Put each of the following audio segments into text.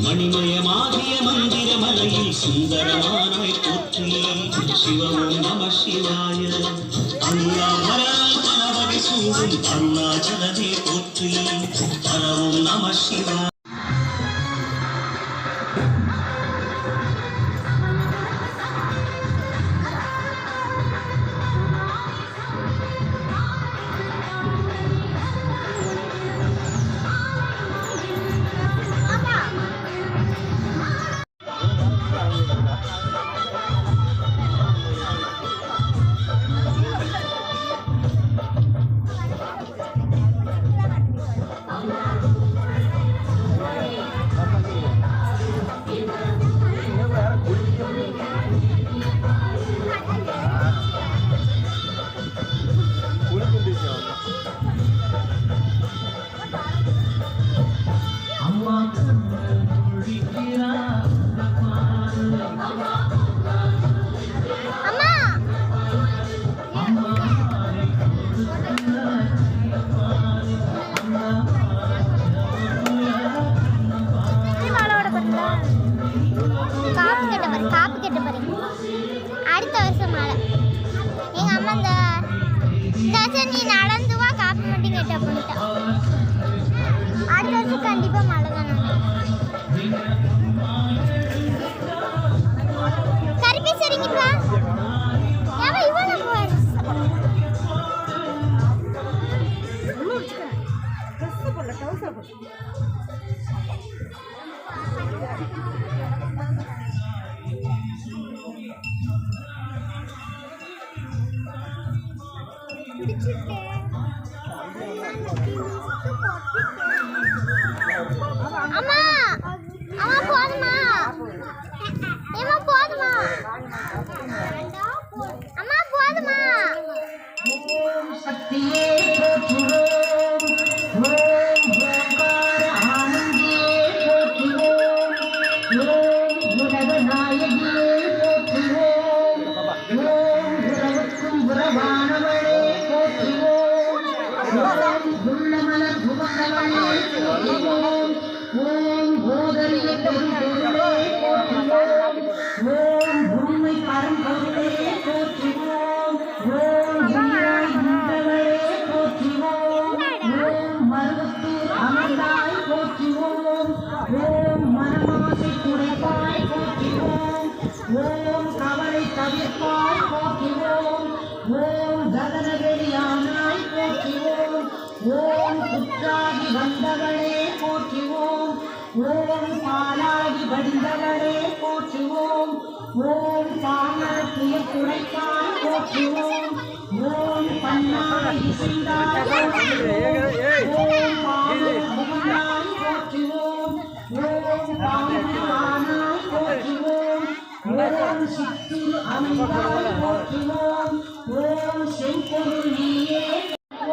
மணிமயமாகிய மந்திரமலையில் சுந்தரமானாய் போற்றியே சிவம் நம சிவாய அருளாமரால் பலவகை சூடும் அருளாச்சலனே போற்றியே ஹரவும் நம சிவாய. அடுத்த வருஷம் மழை எங்க அம்மா இந்த நீ நடந்து வா காப்பி மட்டும் கேட்ட பண்ணிட்டா அடுத்த வருஷம் கண்டிப்பா மழை தான் கருப்பி சரிங்கப்பா ஏவா இவன போவாரு அம்மா அம்மா போதுமா ஏமா போதுமா அம்மா போதுமா ஓம் சக்தியே போற்றுவோம் ஓம் ஓங்கார ஆனந்தியே போற்றுவோம் ஓம் உலக நாயகியே போற்றுவோம் ஓம் உறவுக்கும் உறவானவளே போற்றுவோம் ஓம் உள்ளமலர் புகழவளே போற்றுவோம் ஓம் போதரிய பெரும்பொருளே போற்றுவோம் ஓம் உண்மை பரம்பொருளே போற்றுவோம் ஓம் உயிராய் நின்றவளே போற்றுவோம் ஓம் மருவத்தூர் அமர்ந்தாய் போற்றுவோம் ஓம் மனமாசை குறைப்பாய் போற்றுவோம் ஓம் கவலை தவிர்ப்பாய் போற்றுவோம் ஓம் ககனவெளியானாய் போற்றுவோம் ஓம் புற்றாகி வந்தவளே போற்றுவோம் ஓம் பாலாகி வடிந்தவளே போற்றுவோம் ஓம் பாமரத்திய குறைப்பாய் போற்றுவோம் ஓம் பன்னாய் இசைந்தாய் போற்றுவோம் ஓம் பாமர புகழாய் போற்றுவோம் ஓம் பாமரானாய் போற்றுவோம் ஓம் சித்திரு அமைந்தாய் போற்றுவோம் ஓம் செம்பொருள் நீயே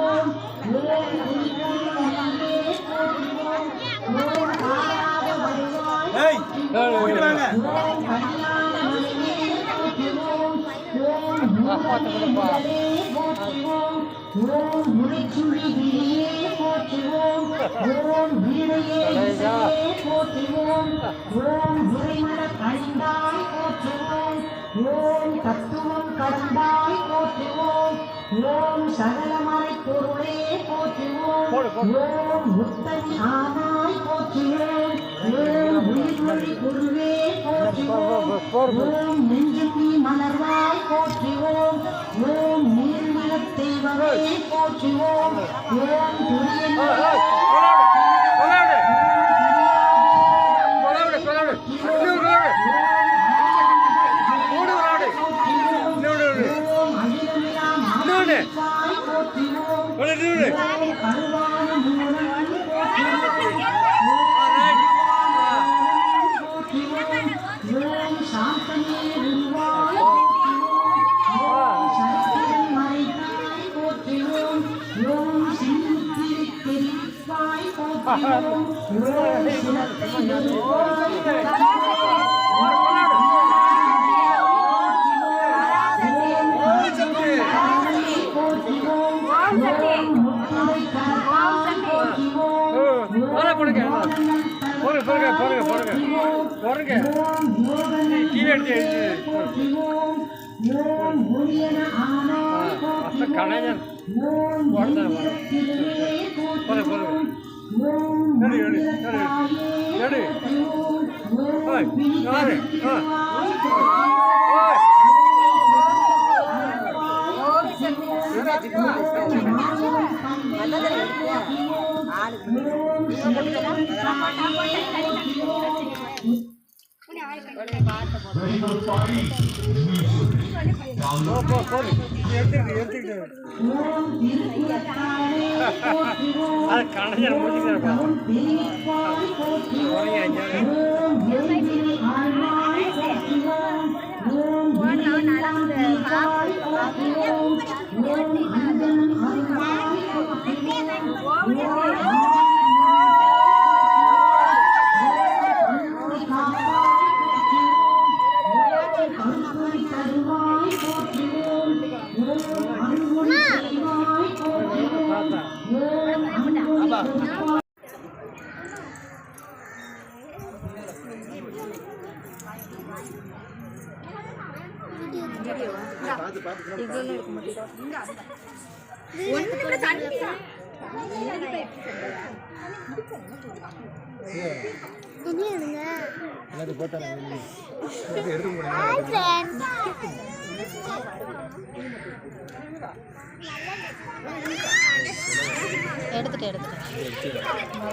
ஓம் ஓம் உயிர்பொருள் நீயே போற்றுவோம் ஓம் ஆராத வருவாய் போற்றுவோம் ஓம் கல்யாண மலையே போற்றுவோம் ஓம் பூதமே போற்றுவோம் ஓம் முறைச்சுழி விழியே போற்றுவோம் ஓம் வீணையே இசையே போற்றுவோம் ஓம் உரைமல கழிந்தாய் போற்றுவோம் ஓம் தத்துவம் கடந்தாய் போற்றுவோம் ஓம் சகலமறை பொருளே போற்றுவோம் ஓம் முத்தனி ஆனாய் போற்றுவோம் ஓம் உயிர்மொழி குருவே போற்றுவோம் ஓம் நெஞ்சில் நீ மலர்வாய் போற்றுவோம் ஓம் நீர்மலத் தெய்வமே போற்றுவோம் ஓம் துரியன் ஓம் எடுத்துட்டு